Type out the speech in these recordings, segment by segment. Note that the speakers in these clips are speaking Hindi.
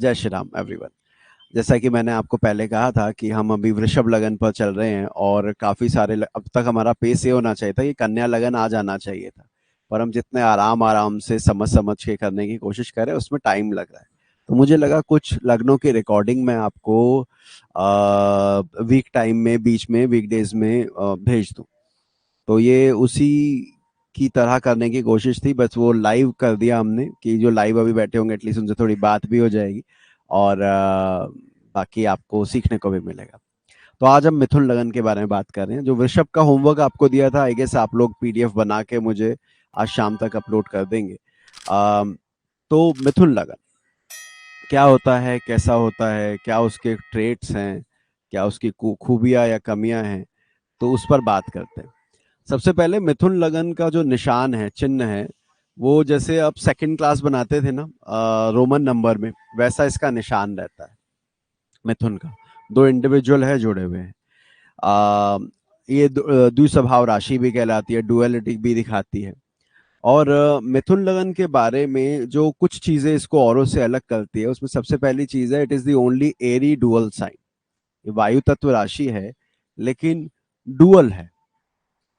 जय श्री राम एवरीवन। जैसा कि मैंने आपको पहले कहा था कि हम अभी वृषभ लगन पर चल रहे हैं और काफी सारे अब तक हमारा पेस ये होना चाहिए था कि कन्या लगन आ जाना चाहिए था, पर हम जितने आराम आराम से समझ समझ के करने की कोशिश कर रहे हैं उसमें टाइम लग रहा है। तो मुझे लगा कुछ लग्नों की रिकॉर्डिंग मैं आपको वीक टाइम में बीच में वीकडेज में भेज दूं। तो ये उसी की तरह करने की कोशिश थी, बस वो लाइव कर दिया हमने कि जो लाइव अभी बैठे होंगे एटलीस्ट उनसे थोड़ी बात भी हो जाएगी और बाकी आपको सीखने को भी मिलेगा। तो आज हम मिथुन लगन के बारे में बात कर रहे हैं। जो वृषभ का होमवर्क आपको दिया था, आई गेस आप लोग पीडीएफ बना के मुझे आज शाम तक अपलोड कर देंगे। तो मिथुन लगन क्या होता है, कैसा होता है, क्या उसके ट्रेट्स हैं, क्या उसकी खूबियां या कमियां हैं, तो उस पर बात करते हैं। सबसे पहले मिथुन लगन का जो निशान है, चिन्ह है, वो जैसे आप सेकंड क्लास बनाते थे ना रोमन नंबर में, वैसा इसका निशान रहता है मिथुन का। दो इंडिविजुअल है जुड़े हुए हैं। आ, ये द्विस्वभाव राशि भी कहलाती है, डुअलिटी भी दिखाती है। और मिथुन लगन के बारे में जो कुछ चीजें इसको औरों से अलग करती है, उसमें सबसे पहली चीज है, it is the only airy dual sign. ये वायु तत्व राशि है लेकिन डुअल है।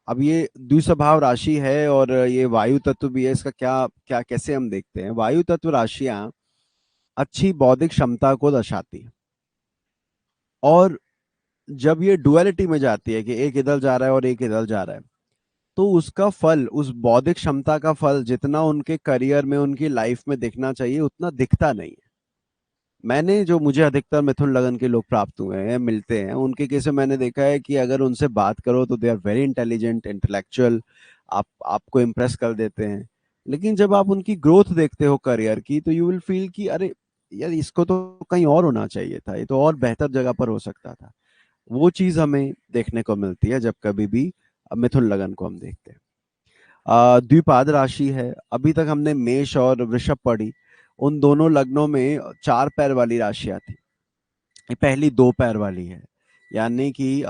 अब ये द्विस्वभाव राशि है और ये वायु तत्व भी है, इसका क्या क्या कैसे हम देखते हैं। वायु तत्व राशियां अच्छी बौद्धिक क्षमता को दर्शाती है, और जब ये डुअलिटी में जाती है कि एक इधर जा रहा है और एक इधर जा रहा है, तो उसका फल, उस बौद्धिक क्षमता का फल जितना उनके करियर में, उनकी लाइफ में दिखना चाहिए उतना दिखता नहीं है। मैंने जो मुझे अधिकतर मिथुन लगन के लोग प्राप्त हुए हैं, मिलते हैं, उनके केस में मैंने देखा है कि अगर उनसे बात करो तो they are very intelligent, intellectual, आपको इम्प्रेस कर देते हैं। लेकिन जब आप उनकी ग्रोथ देखते हो करियर की, तो यू विल फील कि अरे यार, इसको तो कहीं और होना चाहिए था, ये तो और बेहतर जगह पर हो सकता था। वो चीज हमें देखने को मिलती है जब कभी भी मिथुन लगन को हम देखते हैं। द्विपाद राशि है। अभी तक हमने मेष और वृषभ पढ़ी, उन दोनों लग्नों में चार पैर वाली राशियां थी। ये पहली दो पैर वाली है, यानी कि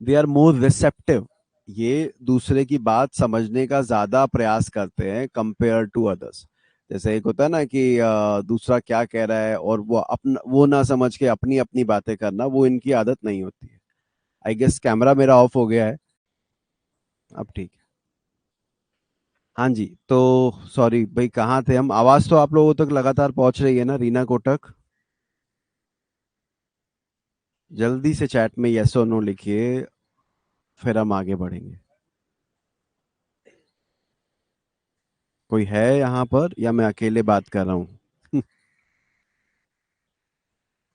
दे आर मोर रिसेप्टिव। ये दूसरे की बात समझने का ज्यादा प्रयास करते हैं कंपेयर टू अदर्स। जैसे एक होता है ना कि दूसरा क्या कह रहा है और वो ना समझ के अपनी अपनी बातें करना, वो इनकी आदत नहीं होती है। आई गेस कैमरा मेरा ऑफ हो गया है, अब ठीक है। हाँ जी, तो सॉरी भाई, कहाँ थे हम। आवाज तो आप लोगों तक लगातार पहुंच रही है ना, रीना कोटक? जल्दी से चैट में यस और नो लिखिए, फिर हम आगे बढ़ेंगे। कोई है यहाँ पर या मैं अकेले बात कर रहा हूँ?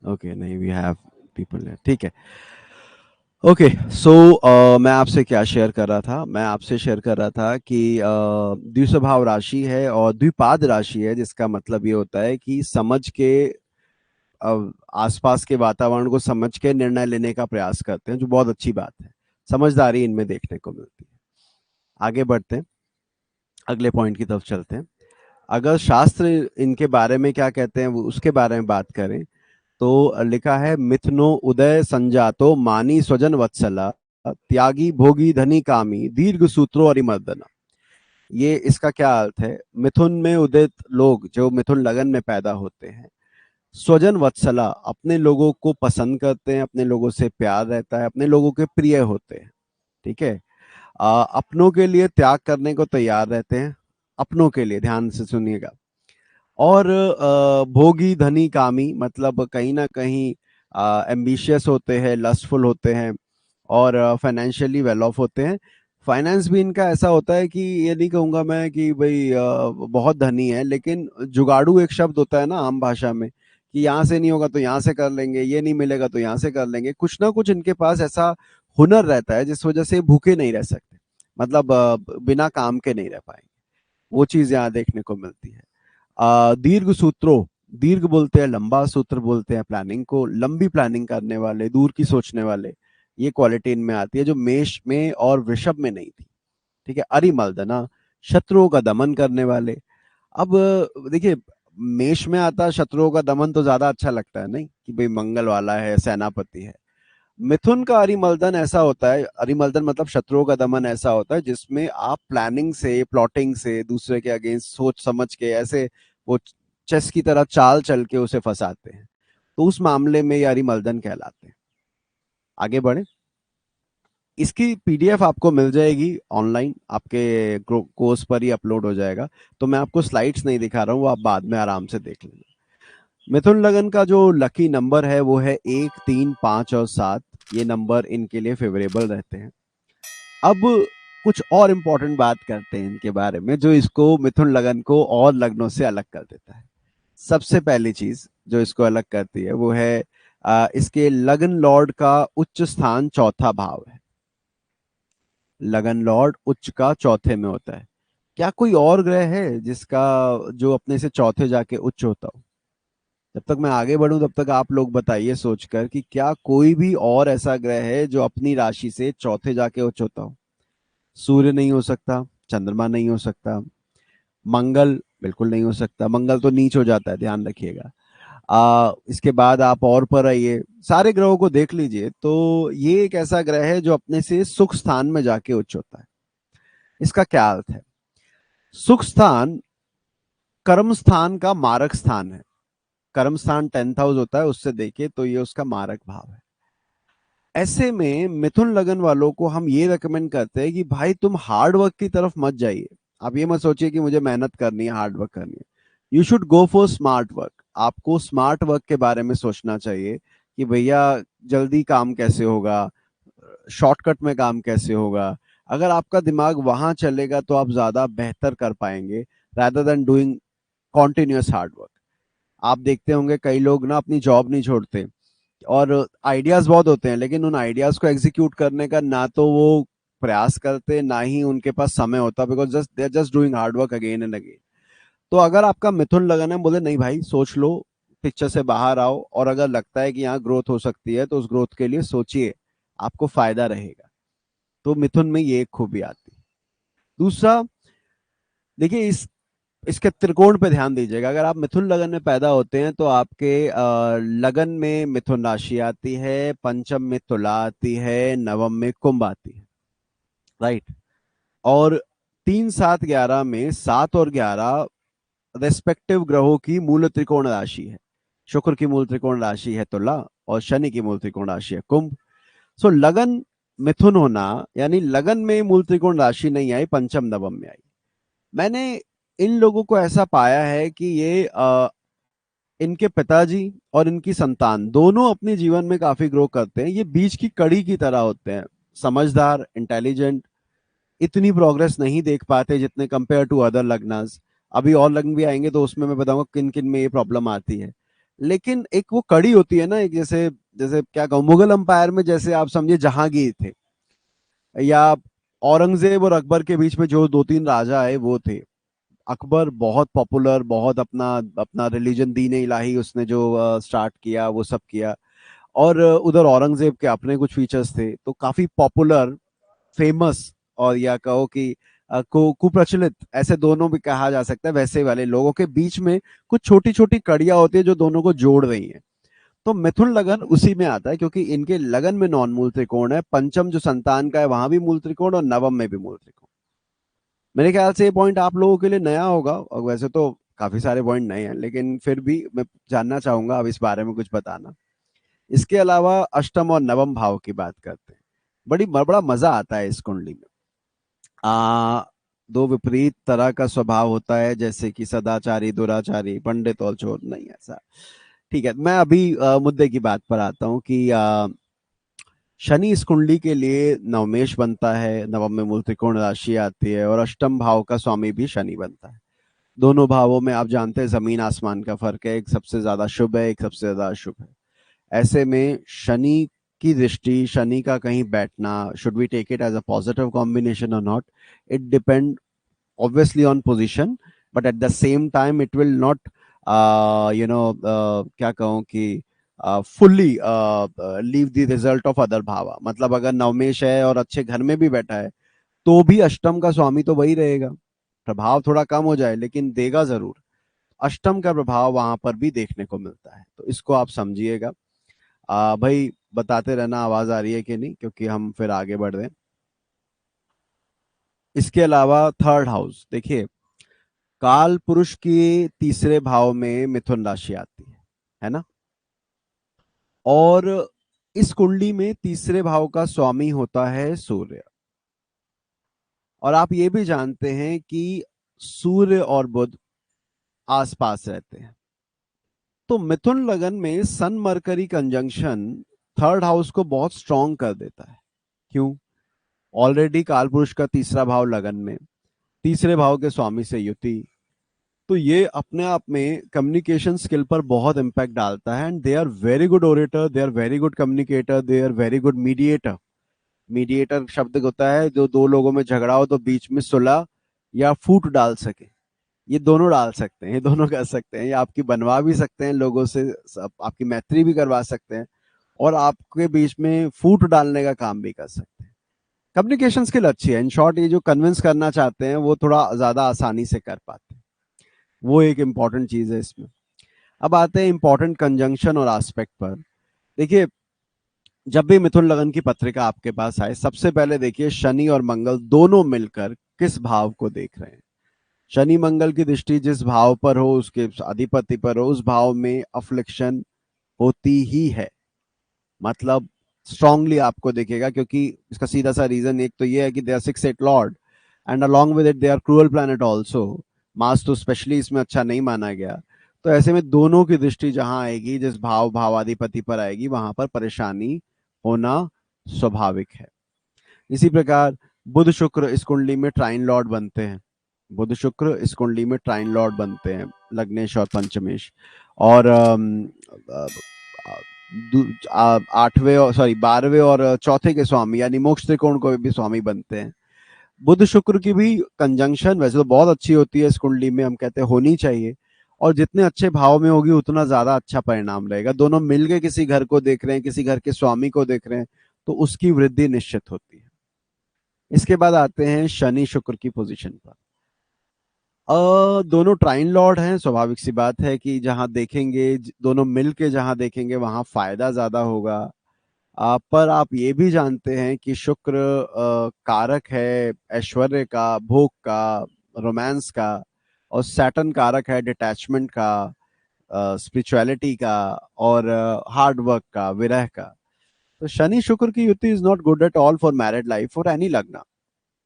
ओके, नहीं, वी हैव पीपल है, ठीक है। ओके, सो मैं आपसे क्या शेयर कर रहा था, मैं आपसे शेयर कर रहा था कि द्विस्वभाव राशि है और द्विपाद राशि है, जिसका मतलब ये होता है कि समझ के, आसपास के वातावरण को समझ के निर्णय लेने का प्रयास करते हैं, जो बहुत अच्छी बात है। समझदारी इनमें देखने को मिलती है। आगे बढ़ते हैं, अगले पॉइंट की तरफ चलते हैं। अगर शास्त्र इनके बारे में क्या कहते हैं उसके बारे में बात करें, तो लिखा है, मिथुनो उदय संजातो मानी स्वजन वत्सला, त्यागी भोगी धनी कामी, दीर्घ सूत्रो अरिमर्दना। ये इसका क्या अर्थ है? मिथुन में उदित लोग जो मिथुन लगन में पैदा होते हैं, स्वजन वत्सला, अपने लोगों को पसंद करते हैं, अपने लोगों से प्यार रहता है, अपने लोगों के प्रिय होते हैं। ठीक है। अपनों के लिए त्याग करने को तैयार रहते हैं, अपनों के लिए, ध्यान से सुनिएगा। और भोगी धनी कामी, मतलब कहीं ना कहीं एम्बिशियस होते हैं, लस्टफुल होते हैं, और फाइनेंशियली वेल ऑफ होते हैं। फाइनेंस भी इनका ऐसा होता है कि ये नहीं कहूंगा मैं कि भाई बहुत धनी है, लेकिन जुगाड़ू एक शब्द होता है ना आम भाषा में, कि यहाँ से नहीं होगा तो यहाँ से कर लेंगे, ये नहीं मिलेगा तो यहाँ से कर लेंगे। कुछ ना कुछ इनके पास ऐसा हुनर रहता है जिस वजह से भूखे नहीं रह सकते, मतलब बिना काम के नहीं रह पाएंगे। वो चीज यहाँ देखने को मिलती है। दीर्घ सूत्रों, दीर्घ बोलते हैं, लंबा सूत्र बोलते हैं प्लानिंग को, लंबी प्लानिंग करने वाले, दूर की सोचने वाले, ये क्वालिटी इनमें आती है जो मेष में और वृषभ में नहीं थी। ठीक है। अरिमर्दना, शत्रुओं का दमन करने वाले। अब देखिए, मेष में आता शत्रुओं का दमन तो ज्यादा अच्छा लगता है, नहीं कि भाई मंगल वाला है, सेनापति है। मिथुन का अरिमर्दन ऐसा होता है, अरिमर्दन मतलब शत्रुओं का दमन ऐसा होता है जिसमें आप प्लानिंग से, प्लॉटिंग से, दूसरे के अगेंस्ट सोच समझ के ऐसे वो चेस की तरह चाल चल के उसे फंसाते हैं, तो उस मामले में ये अरिमर्दन कहलाते हैं। आगे बढ़े। इसकी पीडीएफ आपको मिल जाएगी ऑनलाइन, आपके कोर्स पर ही अपलोड हो जाएगा। तो मैं आपको स्लाइड्स नहीं दिखा रहा हूँ, वो आप बाद में आराम से देख लेंगे। मिथुन लगन का जो लकी नंबर है वो है 1, 3, 5 और 7। ये नंबर इनके लिए फेवरेबल रहते हैं। अब कुछ और इम्पोर्टेंट बात करते हैं इनके बारे में, जो इसको मिथुन लगन को और लग्नों से अलग कर देता है। सबसे पहली चीज जो इसको अलग करती है वो है इसके लगन लॉर्ड का उच्च स्थान चौथा भाव है। लगन लॉर्ड उच्च का चौथे में होता है। क्या कोई और ग्रह है जिसका जो अपने से चौथे जाके उच्च होता हो? जब तक मैं आगे बढ़ूं तब तक आप लोग बताइए सोचकर कि क्या कोई भी और ऐसा ग्रह है जो अपनी राशि से चौथे जाके उच्च होता हो? सूर्य नहीं हो सकता, चंद्रमा नहीं हो सकता, मंगल बिल्कुल नहीं हो सकता, मंगल तो नीच हो जाता है, ध्यान रखिएगा। इसके बाद आप और पर आइए, सारे ग्रहों को देख लीजिए, तो ये एक ऐसा ग्रह है जो अपने से सुख स्थान में जाके उच्च होता है। इसका क्या अर्थ है? सुख स्थान कर्म स्थान का मारक स्थान है। कर्म स्थान 10th हाउस होता है, उससे देखे तो ये उसका मारक भाव है। ऐसे में मिथुन लगन वालों को हम ये रेकमेंड करते हैं कि भाई तुम हार्ड वर्क की तरफ मत जाइए। आप ये मत सोचिए कि मुझे मेहनत करनी है, हार्ड वर्क करनी है। You should go for smart work. आपको स्मार्ट वर्क के बारे में सोचना चाहिए कि भैया जल्दी काम कैसे होगा, शॉर्टकट में काम कैसे होगा। अगर आपका दिमाग वहां चलेगा तो आप ज्यादा बेहतर कर पाएंगे, rather than doing continuous hard work. आप देखते होंगे कई लोग ना अपनी जॉब नहीं छोड़ते, और आइडियाज बहुत होते हैं, लेकिन उन आइडियाज को एग्जीक्यूट करने का ना तो वो प्रयास करते, ना ही उनके पास समय होता, because just they are just doing hard work again and again. तो अगर आपका मिथुन लगन है, बोले नहीं भाई सोच लो, पिक्चर से बाहर आओ, और अगर लगता है कि यहाँ ग्रोथ हो सकती है तो उस ग्रोथ के लिए सोचिए, आपको फायदा रहेगा। तो मिथुन में ये एक खूबी आती है। दूसरा, देखिए इसके त्रिकोण पे ध्यान दीजिएगा। अगर आप मिथुन लगन में पैदा होते हैं तो आपके लगन में मिथुन राशि आती है, पंचम में तुला आती है, नवम में कुंभ आती है, राइट। और 3, 7, 11 में 7 और 11 रेस्पेक्टिव ग्रहों की मूल त्रिकोण राशि है। शुक्र की मूल त्रिकोण राशि है तुला, और शनि की मूल त्रिकोण राशि है कुंभ। सो लगन मिथुन होना, यानी लगन में मूल त्रिकोण राशि नहीं आई, पंचम नवम में आई। मैंने इन लोगों को ऐसा पाया है कि ये इनके पिताजी और इनकी संतान दोनों अपने जीवन में काफी ग्रो करते हैं। ये बीच की कड़ी की तरह होते हैं, समझदार, इंटेलिजेंट। इतनी प्रोग्रेस नहीं देख पाते जितने कंपेयर टू अदर लग्नास। अभी और लग्न भी आएंगे तो उसमें मैं बताऊंगा किन किन में ये प्रॉब्लम आती है। लेकिन एक वो कड़ी होती है ना, एक जैसे जैसे क्या कहूँ, मुगल अंपायर में जैसे आप समझिए जहांगीर थे, या औरंगजेब और अकबर के बीच में जो 2, 3 राजा है वो थे। अकबर बहुत पॉपुलर, बहुत अपना अपना रिलीजन दीन इलाही उसने जो स्टार्ट किया वो सब किया। और उधर औरंगजेब के अपने कुछ फीचर्स थे, तो काफी पॉपुलर, फेमस, और या कहो कि कुप्रचलित, ऐसे दोनों भी कहा जा सकता है। वैसे वाले लोगों के बीच में कुछ छोटी छोटी कड़ियां होती है जो दोनों को जोड़ रही हैं। तो मिथुन लगन उसी में आता है, क्योंकि इनके लगन में नॉन मूल त्रिकोण है, पंचम जो संतान का है वहां भी मूल त्रिकोण, और नवम में भी मूल त्रिकोण। मेरे ख्याल से ये पॉइंट आप लोगों के लिए नया होगा, और वैसे तो काफी सारे पॉइंट नए हैं, लेकिन फिर भी मैं जानना चाहूंगा अब इस बारे में कुछ बताना। इसके अलावा अष्टम और नवम भाव की बात करते हैं। बड़ा मजा आता है इस कुंडली में। आ दो विपरीत तरह का स्वभाव होता है, जैसे कि सदाचारी, दुराचारी, पंडित और चोर, नहीं ऐसा। ठीक है, मैं अभी मुद्दे की बात पर आता हूँ कि शनि इस कुंडली के लिए नवमेश बनता है, नवम में मूल त्रिकोण राशि आती है, और अष्टम भाव का स्वामी भी शनि बनता है। दोनों भावों में आप जानते हैं जमीन आसमान का फर्क है, एक सबसे ज्यादा शुभ है, एक सबसे ज्यादा अशुभ है। ऐसे में शनि की दृष्टि, शनि का कहीं बैठना, should we take it as a positive combination और not, it depend obviously on position, but at the same time it will not क्या कहूँ कि fully leave the result of other भावा। मतलब अगर नवमेश है और अच्छे घर में भी बैठा है तो भी अष्टम का स्वामी तो वही रहेगा। प्रभाव थोड़ा कम हो जाए लेकिन देगा जरूर। अष्टम का प्रभाव वहां पर भी देखने को मिलता है, तो इसको आप समझिएगा। भाई बताते रहना आवाज आ रही है कि नहीं, क्योंकि हम फिर आगे बढ़ रहे हैं। इसके अलावा थर्ड हाउस देखिए, काल पुरुष के तीसरे भाव में मिथुन राशि आती है ना। और इस कुंडली में तीसरे भाव का स्वामी होता है सूर्य। और आप ये भी जानते हैं कि सूर्य और बुध आसपास रहते हैं। तो मिथुन लगन में सन मरकरी कंजंक्शन थर्ड हाउस को बहुत स्ट्रांग कर देता है। क्यों? ऑलरेडी कालपुरुष का तीसरा भाव लगन में, तीसरे भाव के स्वामी से युति, तो ये अपने आप में कम्युनिकेशन स्किल पर बहुत इंपैक्ट डालता है। And they are very good orator, they are very good communicator, they are very good mediator. Mediator शब्द होता है जो दो लोगों में झगड़ा हो तो बीच में सुलह या फूट डाल सके। ये दोनों डाल सकते हैं, ये दोनों कर सकते हैं। ये आपकी बनवा भी सकते हैं लोगों से, आपकी मैत्री भी करवा सकते हैं, और आपके बीच में फूट डालने का काम भी कर सकते हैं। कम्युनिकेशन स्किल अच्छी है। इन शॉर्ट, ये जो कन्विंस करना चाहते हैं वो थोड़ा ज्यादा आसानी से कर पाते हैं। वो एक इंपॉर्टेंट चीज है इसमें। अब आते हैं इंपॉर्टेंट कंजंक्शन और एस्पेक्ट पर। देखिए, जब भी मिथुन लगन की पत्रिका आपके पास आए, सबसे पहले देखिए शनि और मंगल दोनों मिलकर किस भाव को देख रहे हैं। शनि मंगल की दृष्टि जिस भाव पर हो, उसके अधिपति पर हो, उस भाव में अफ्लिक्शन होती ही है। मतलब स्ट्रांगली आपको दिखेगा, क्योंकि इसका सीधा सा रीजन एक तो ये है कि they are 6-8 lord, and along with it they are cruel planet also. Mars तो स्पेशली इसमें अच्छा नहीं माना गया। तो ऐसे में दोनों की दृष्टि जहां आएगी, जिस भावाधिपति पर आएगी, वहां पर परेशानी होना स्वाभाविक है। इसी प्रकार बुध शुक्र इस कुंडली में ट्राइन लॉर्ड बनते हैं। बुध शुक्र इस कुंडली में ट्राइन लॉर्ड बनते हैं, लग्नेश और पंचमेश। और आठवें और 12वें और चौथे के स्वामी यानी मोक्ष त्रिकोण को भी स्वामी बनते हैं। बुध शुक्र की भी कंजंक्शन वैसे तो बहुत अच्छी होती है इस कुंडली में, हम कहते हैं होनी चाहिए। और जितने अच्छे भाव में होगी उतना ज्यादा अच्छा परिणाम रहेगा। दोनों मिलके किसी घर को देख रहे हैं, किसी घर के स्वामी को देख रहे हैं, तो उसकी वृद्धि निश्चित होती है। इसके बाद आते हैं शनि शुक्र की पोजीशन पर। दोनों ट्राइन लॉर्ड हैं, स्वाभाविक सी बात है कि जहां देखेंगे, दोनों मिल के जहां देखेंगे वहां फायदा ज्यादा होगा। पर आप ये भी जानते हैं कि शुक्र कारक है ऐश्वर्य का, भोग का, रोमांस का, और सैटर्न कारक है डिटैचमेंट का, स्पिरिचुअलिटी का, और हार्ड वर्क का, विरह का। तो शनि शुक्र की युति is not good at all for married life और एनी लग्न।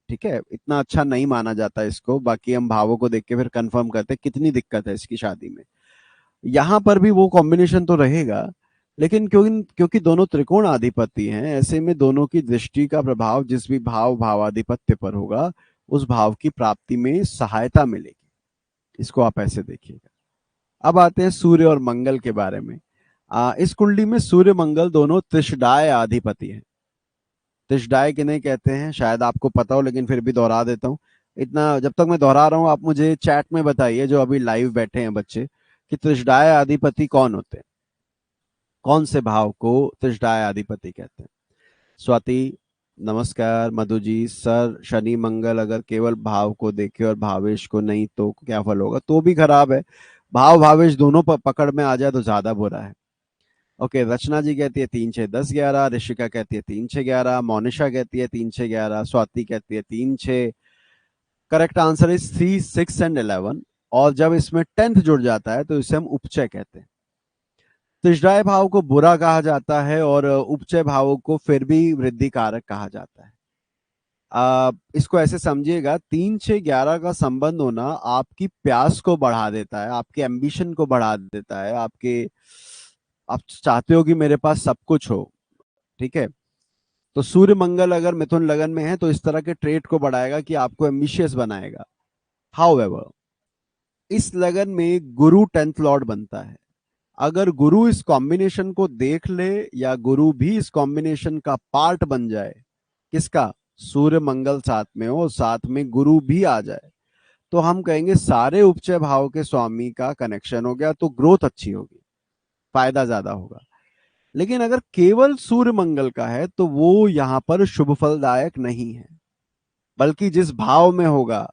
ठीक है, इतना अच्छा नहीं माना जाता इसको। बाकी हम भावों को देख के फिर कंफर्म करते हैं कितनी दिक्कत है इसकी शादी में। यहाँ पर भी वो कॉम्बिनेशन तो रहेगा, लेकिन क्योंकि क्योंकि दोनों त्रिकोण आधिपति हैं, ऐसे में दोनों की दृष्टि का प्रभाव जिस भी भावाधिपत्य पर होगा, उस भाव की प्राप्ति में सहायता मिलेगी। इसको आप ऐसे देखिएगा। अब आते हैं सूर्य और मंगल के बारे में। इस कुंडली में सूर्य मंगल दोनों त्रिषडाय आधिपति हैं। त्रिषडाय किन्हें कहते हैं शायद आपको पता हो, लेकिन फिर भी दोहरा देता हूँ। इतना जब तक मैं दोहरा रहा हूँ, आप मुझे चैट में बताइए, जो अभी लाइव बैठे हैं बच्चे, कि त्रिषडाय अधिपति कौन होते हैं, कौन से भाव को त्रिषडाय अधिपति कहते हैं। स्वाति नमस्कार। मधु जी, सर शनि मंगल अगर केवल भाव को देखे और भावेश को नहीं तो क्या फल होगा? तो भी खराब है। भाव भावेश दोनों पकड़ में आ जाए तो ज्यादा बुरा है। ओके, रचना जी कहती है 3, 6, 10, 11। ऋषिका कहती है 3, 6, 11। मोनिशा कहती है 3, 6, 11। स्वाति कहती है 3, 6। Correct answer is 3, 6 and 11। और जब इसमें 10th जुड़ जाता है तो इसे हम उपचय कहते हैं। त्रिषडाय भाव को बुरा कहा जाता है और उपचय भाव को फिर भी वृद्धि कारक कहा जाता है। इसको ऐसे समझिएगा, 3, 6, 11 का संबंध होना आपकी प्यास को बढ़ा देता है, आपके एम्बिशन को बढ़ा देता है, आप चाहते हो कि मेरे पास सब कुछ हो। ठीक है, तो सूर्य मंगल अगर मिथुन लगन में है तो इस तरह के ट्रेट को बढ़ाएगा कि आपको एम्बिशियस बनाएगा। हाउएवर, इस लगन में गुरु 10th लॉर्ड बनता है। अगर गुरु इस कॉम्बिनेशन को देख ले, या गुरु भी इस कॉम्बिनेशन का पार्ट बन जाए, किसका? सूर्य मंगल साथ में हो, साथ में गुरु भी आ जाए, तो हम कहेंगे सारे उपचय भाव के स्वामी का कनेक्शन हो गया, तो ग्रोथ अच्छी होगी, फायदा ज्यादा होगा। लेकिन अगर केवल सूर्य मंगल का है तो वो यहां पर शुभ फलदायक नहीं है, बल्कि जिस भाव में होगा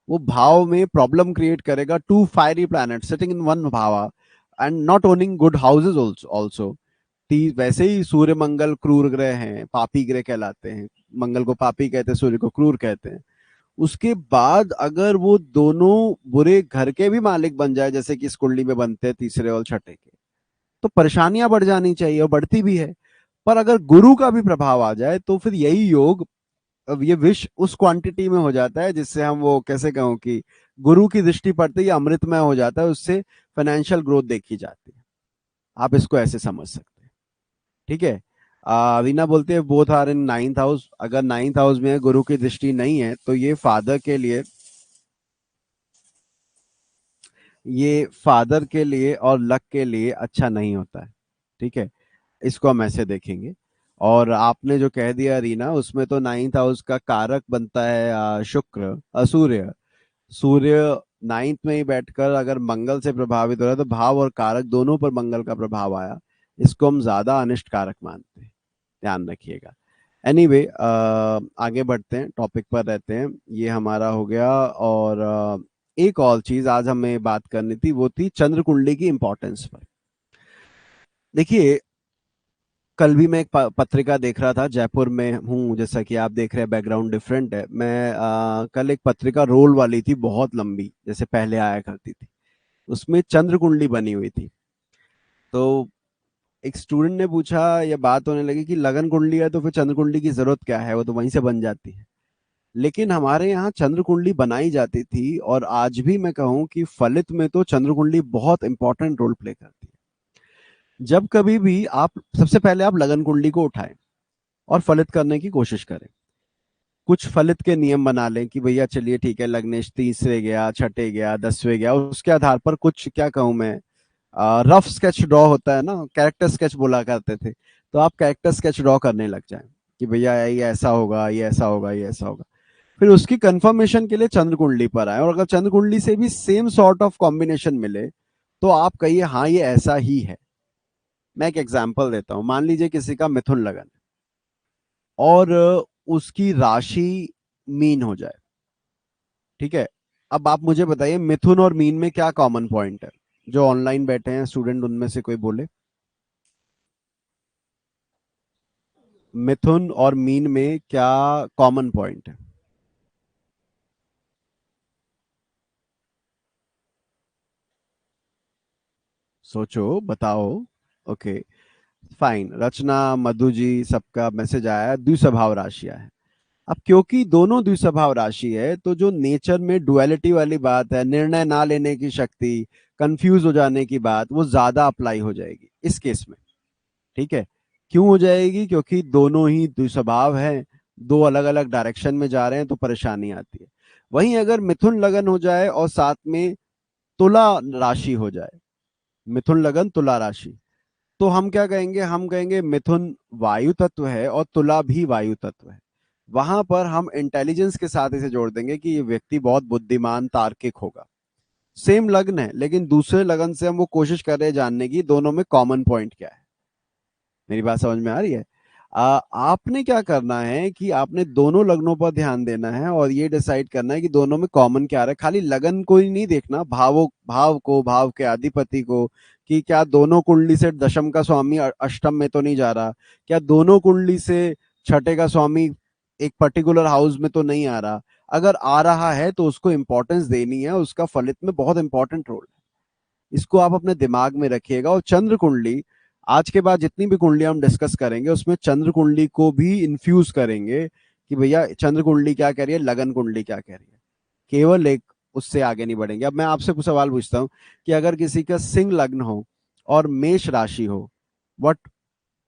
वो भाव में प्रॉब्लम क्रिएट करेगा। Two fiery planet sitting in one भावा and not owning good houses also. वैसे ही सूर्य मंगल क्रूर ग्रह हैं, पापी ग्रह कहलाते हैं। मंगल को पापी कहते हैं, सूर्य को क्रूर कहते हैं। उसके बाद अगर वो दोनों बुरे घर के भी मालिक बन जाए, जैसे कि इस कुंडली में बनते हैं तीसरे और छठे के, तो परेशानियां बढ़ जानी चाहिए और बढ़ती भी है। पर अगर गुरु का भी प्रभाव आ जाए तो फिर यही योग, अब ये विष उस क्वांटिटी में हो जाता है जिससे हम वो कैसे कहूं कि गुरु की दृष्टि पड़ते ही अमृतमय हो जाता है, उससे फाइनेंशियल ग्रोथ देखी जाती है। आप इसको ऐसे समझ सकते हैं। ठीक है। रीना बोलते हैं both are in ninth house. अगर नाइन्थ हाउस में गुरु की दृष्टि नहीं है तो ये फादर के लिए और लक के लिए अच्छा नहीं होता है। ठीक है। इसको हम ऐसे देखेंगे। और आपने जो कह दिया रीना, उसमें तो नाइन्थ हाउस का कारक बनता है शुक्र, सूर्य। सूर्य नाइन्थ में ही बैठकर अगर मंगल से प्रभावित हो रहा है तो भाव और कारक दोनों पर मंगल का प्रभाव आया, इसको हम ज्यादा अनिष्ट कारक मानते हैं। ध्यान रखिएगा। एनीवे, आगे बढ़ते हैं, टॉपिक पर रहते हैं। ये हमारा हो गया। और एक और चीज आज हमें बात करनी थी, वो थी चंद्र कुंडली की इंपॉर्टेंस पर। देखिए, कल भी मैं एक पत्रिका देख रहा था, जयपुर में हूँ जैसा कि आप देख रहे हैं, बैकग्राउंड डिफरेंट है। मैं कल एक पत्रिका रोल वाली थी, बहुत लंबी, जैसे पहले आया करती थी, उसमें चंद्र कुंडली बनी हुई थी। तो एक स्टूडेंट ने पूछा, ये बात होने लगी कि लगन कुंडली है तो फिर चंद्र कुंडली की जरूरत क्या है, वो तो वहीं से बन जाती है। लेकिन हमारे यहाँ चंद्र कुंडली बनाई जाती थी, और आज भी मैं कहूँ कि फलित में तो चंद्र कुंडली बहुत इंपॉर्टेंट रोल प्ले करती है। जब कभी भी आप, सबसे पहले आप लगन कुंडली को उठाएं और फलित करने की कोशिश करें। कुछ फलित के नियम बना लें कि भैया चलिए ठीक है, लग्नेश तीसरे गया, छठे गया, 10वें गया, उसके आधार पर कुछ, क्या कहूं मैं, रफ स्केच ड्रॉ होता है ना, कैरेक्टर स्केच बोला करते थे, तो आप कैरेक्टर स्केच ड्रॉ करने लग जाएं कि भैया ये ऐसा होगा, ये ऐसा होगा, ये ऐसा होगा। फिर उसकी कंफर्मेशन के लिए चंद्र कुंडली पर आए, और अगर चंद्र कुंडली से भी सेम सॉर्ट ऑफ कॉम्बिनेशन मिले तो आप कहिए हाँ ये ऐसा ही है। मैं एक एग्जांपल देता हूं। मान लीजिए किसी का मिथुन लगन है और उसकी राशि मीन हो जाए। ठीक है। अब आप मुझे बताइए, मिथुन और मीन में क्या कॉमन पॉइंट है? जो ऑनलाइन बैठे हैं स्टूडेंट, उनमें से कोई बोले। मिथुन और मीन में क्या कॉमन पॉइंट है? सोचो, बताओ। Okay, fine. रचना, मधु जी, सबका मैसेज आया है, द्विस्वभाव राशियां है। अब क्योंकि दोनों द्विस्वभाव राशि है, तो जो नेचर में डुअलिटी वाली बात है, निर्णय ना लेने की शक्ति, कंफ्यूज हो जाने की बात, वो ज्यादा अप्लाई हो जाएगी इस केस में। ठीक है। क्यों हो जाएगी? क्योंकि दोनों ही द्विस्वभाव हैं, दो अलग अलग डायरेक्शन में जा रहे हैं, तो परेशानी आती है। वहीं अगर मिथुन लगन हो जाए और साथ में तुला राशि हो जाए, मिथुन लगन तुला राशि, तो हम क्या कहेंगे? हम कहेंगे मिथुन वायु तत्व है और तुला भी वायु तत्व है। वहां पर हम इंटेलिजेंस के साथ इसे जोड़ देंगे कि ये व्यक्ति बहुत बुद्धिमान तार्किक होगा। सेम लग्न है, लेकिन दूसरे लगन से हम वो कोशिश कर रहे हैं जानने की दोनों में कॉमन पॉइंट क्या है। मेरी बात समझ में आ रही है? आपने क्या करना है कि आपने दोनों लग्नों पर ध्यान देना है और ये डिसाइड करना है कि दोनों में कॉमन क्या है। खाली लगन को ही नहीं देखना, भाव को, भाव के अधिपति को, कि क्या दोनों कुंडली से दशम का स्वामी अष्टम में तो नहीं जा रहा, क्या दोनों कुंडली से छठे का स्वामी एक पर्टिकुलर हाउस में तो नहीं आ रहा। अगर आ रहा है तो उसको इंपॉर्टेंस देनी है, उसका फलित में बहुत इंपॉर्टेंट रोल है। इसको आप अपने दिमाग में रखिएगा। और चंद्र कुंडली, आज के बाद जितनी भी कुंडलियां हम डिस्कस करेंगे उसमें चंद्र कुंडली को भी इन्फ्यूज करेंगे कि भैया चंद्र कुंडली क्या कह रही है, लगन कुंडली क्या कह रही है। केवल एक, उससे आगे नहीं बढ़ेंगे। अब मैं आपसे कुछ सवाल पूछता हूँ कि अगर किसी का सिंह लग्न हो और मेष राशि हो, what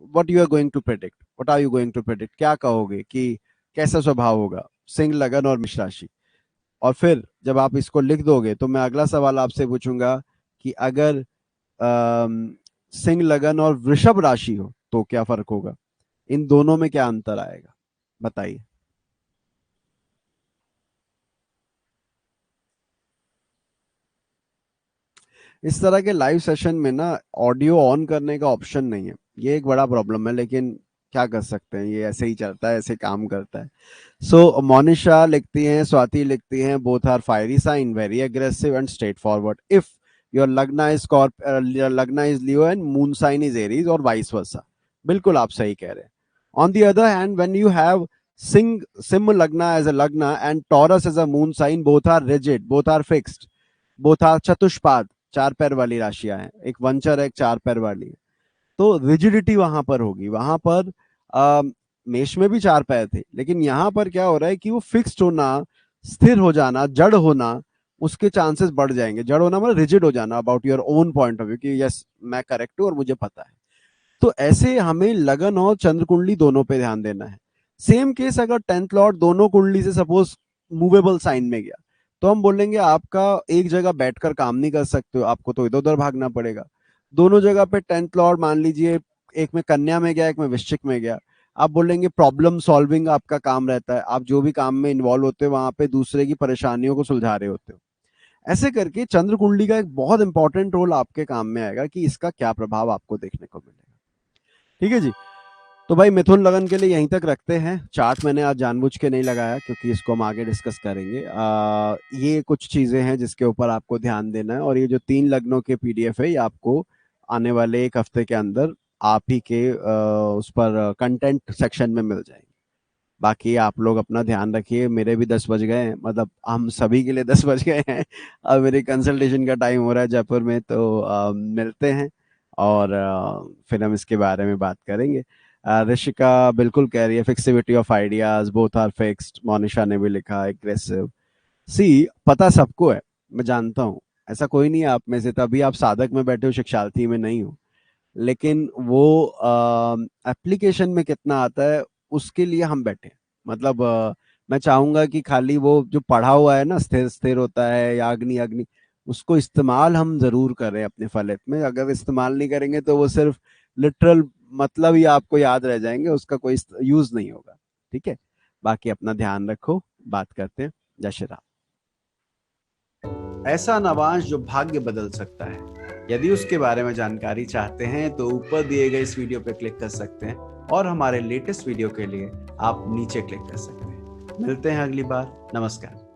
what you are going to predict, what are you going to predict, क्या कहोगे कि कैसा स्वभाव होगा सिंह लगन और मेष राशि? और फिर जब आप इसको लिख दोगे तो मैं अगला सवाल आपसे पूछूंगा कि अगर सिंह लगन और वृषभ राशि हो तो क्या फर्क होगा, इन दोनों में क्या अंतर आएगा, बताइए। इस तरह के लाइव सेशन में ना ऑडियो ऑन करने का ऑप्शन नहीं है, ये एक बड़ा प्रॉब्लम है, लेकिन क्या कर सकते हैं, ये ऐसे ही चलता है, ऐसे काम करता है। सो मोनिशा लिखती हैं, स्वाति लिखती हैं, both are fiery sign, very aggressive and straightforward. If your lagna is lagna is Leo and moon sign is Aries, और वाइस वर्सा। बिल्कुल आप सही कह रहे हैं। On the other hand, when you have Simha lagna as a lagna and Taurus as a moon sign, both are rigid, both are fixed, both are chatushpad, चार पैर वाली राशियां हैं, एक वंचर है एक चार पैर वाली है। तो रिजिडिटी वहां पर होगी। वहां पर आ, मेष में भी चार पैर थे, लेकिन यहां पर क्या हो रहा है कि वो फिक्स्ड होना, स्थिर हो जाना, जड़ होना, उसके चांसेस बढ़ जाएंगे। जड़ होना मतलब रिजिड हो जाना about your own point of view कि यस मैं करेक्ट हूं और मुझे पता है। तो ऐसे हमें लगन और चंद्र कुंडली दोनों पे ध्यान देना है। सेम केस अगर टेंथ लॉर्ड दोनों कुंडली से सपोज मूवेबल साइन में गया, तो हम बोलेंगे आपका एक जगह बैठकर काम नहीं कर सकते हो, आपको तो इधर उधर भागना पड़ेगा। दोनों जगह पे टेंथ लॉर्ड मान लीजिए एक में कन्या में गया एक में वृश्चिक में गया, आप बोलेंगे प्रॉब्लम सॉल्विंग आपका काम रहता है, आप जो भी काम में इन्वॉल्व होते हो वहां पे दूसरे की परेशानियों को सुलझा रहे होते हो। ऐसे करके चंद्र कुंडली का एक बहुत इंपॉर्टेंट रोल आपके काम में आएगा कि इसका क्या प्रभाव आपको देखने को मिलेगा। ठीक है जी। तो भाई मिथुन लगन के लिए यहीं तक रखते हैं। चार्ट मैंने आज जानबूझ के नहीं लगाया क्योंकि इसको हम आगे डिस्कस करेंगे। ये कुछ चीजें हैं जिसके ऊपर आपको ध्यान देना है, और ये जो 3 लग्नों के पीडीएफ है ये आपको आने वाले एक हफ्ते के अंदर आप ही के उस पर कंटेंट सेक्शन में मिल जाएंगे। बाकी आप लोग अपना ध्यान रखिए। मेरे भी 10 बज गए हैं, मतलब हम सभी के लिए 10 बज गए हैं। अब मेरी कंसल्टेशन का टाइम हो रहा है जयपुर में, तो मिलते हैं और फिर हम इसके बारे में बात करेंगे। ऋषिका बिल्कुल कह रही है fixivity of ideas both are fixed. Monisha ने भी लिखा एग्रेसिव। सी पता सबको है, मैं जानता हूँ, ऐसा कोई नहीं है आप में से, तभी आप साधक में बैठे हो, शिक्षार्थी में नहीं हो। लेकिन वो एप्लीकेशन में कितना आता है उसके लिए हम बैठे हैं। मतलब मैं चाहूंगा कि खाली वो जो पढ़ा हुआ है ना, स्थिर स्थिर होता है या अग्नि अग्नि, उसको इस्तेमाल हम जरूर करें अपने फलित में। अगर इस्तेमाल नहीं करेंगे तो वो सिर्फ लिटरल मतलब ही आपको याद रह जाएंगे, उसका कोई यूज नहीं होगा। ठीक है, बाकी अपना ध्यान रखो, बात करते हैं। जय श्री राम। ऐसा नवांश जो भाग्य बदल सकता है, यदि उसके बारे में जानकारी चाहते हैं तो ऊपर दिए गए इस वीडियो पर क्लिक कर सकते हैं, और हमारे लेटेस्ट वीडियो के लिए आप नीचे क्लिक कर सकते हैं। मिलते हैं अगली बार। नमस्कार।